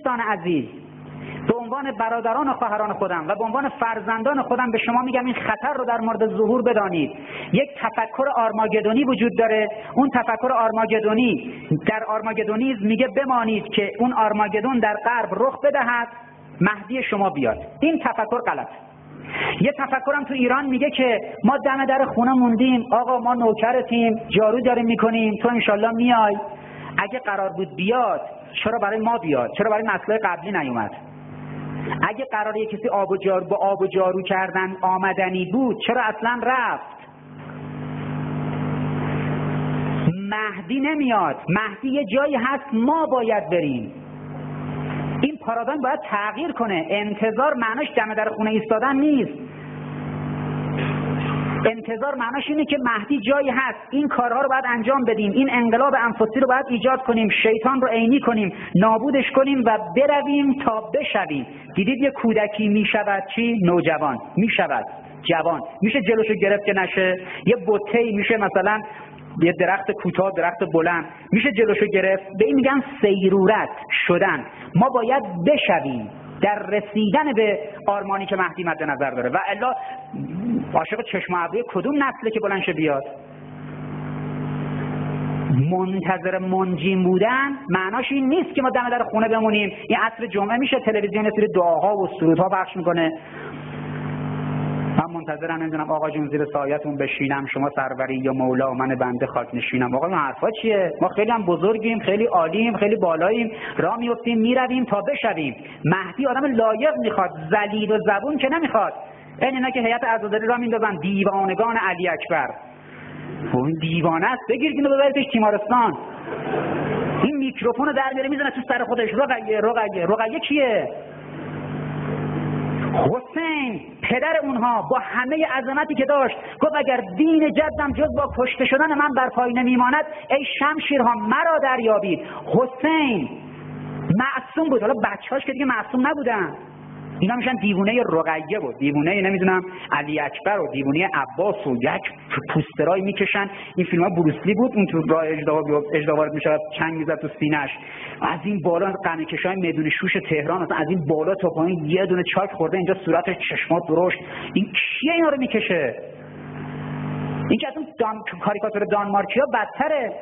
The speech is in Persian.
دوستان عزیز، به عنوان برادران و خواهران خودم و به عنوان فرزندان خودم به شما میگم این خطر رو در مورد ظهور بدانید. یک تفکر آرماگدونی وجود داره. اون تفکر آرماگدونی در آرماگدونیسم میگه بمانید که اون آرماگدون در غرب رخ بدهد، مهدی شما بیاد. این تفکر غلط. یه تفکرم تو ایران میگه که ما دم در خونه موندیم، آقا ما نوکرتیم، جارو داریم میکنیم، تو انشالله میای. اگه قرار بود بیاد چرا برای ما بیاد؟ چرا برای نسل‌های قبلی نیومد؟ اگه قراره کسی با آب و جارو کردن آمدنی بود چرا اصلا رفت؟ مهدی نمیاد. مهدی یه جایی هست ما باید بریم. این پارادایم باید تغییر کنه. انتظار معناش دم در خونه ایستادن نیست. انتظار معناش اینه که مهدی جایی هست، این کارها رو باید انجام بدیم، این انقلاب انفسی رو باید ایجاد کنیم، شیطان رو عینی کنیم، نابودش کنیم و برویم تا بشویم. دیدید یه کودکی میشود چی؟ نوجوان میشود جوان. میشه جلوشو گرفت که نشه؟ یه بوته‌ای میشه مثلا یه درخت کوتاه، درخت بلند، میشه جلوشو گرفت؟ به این میگن سیرورت شدن. ما باید بشویم در رسیدن به آرمانی که مهدی مد نظر داره، و الا عاشق چشم ابروی کدوم نسله که بلند شه بیاد؟ منتظر منجیم بودن معناش این نیست که ما دم در خونه بمونیم. این عصر جمعه میشه تلویزیون یه سری دعاها و سرودها پخش میکنه، من منتظرم نمیدونم آقا جون زیر سایتون بشینم، شما سروری یا مولا و من بنده خاک نشینم. آقا این حرفا چیه؟ ما خیلی هم بزرگیم، خیلی عالیم، خیلی بالاییم، راه میافتیم میرویم تا بشویم. مهدی آدم لایق میخواد، ذلیل و زبون که نمیخواد. اینا که هیئت عزاداری راه میندازن دیوانگان علی اکبر. اون دیوانه است، بگیر اینو ببریدش تیمارستان. این میکروفونو در میاره میزنه تو سر خودش. رقیه کیه؟ حسین پدر اونها با همه عظمتی که داشت گفت اگر دین جدم جز با کشته شدن من بر پای نمیماند ای شمشیرها مرا دریابید. حسین معصوم بود. حالا بچه‌هاش که دیگه معصوم نبودن، اینا میشن دیوونه رقیه بود، دیوونه نمیدونم علی اکبر و دیوونه عباس و یک پوسترای میکشن. این فیلم‌ها بروسلی بود، اون تو راه اجدا وارد میشه چنگ میزد تو سینه‌اش، از این بالا قنکشای میدون شوش تهران از این بالا تا پایین یه دونه چاک خورده اینجا صورتش چشمات درشت. این کیه اینا رو میکشه؟ این که از اون کاریکاتور دانمارکیا بدتره.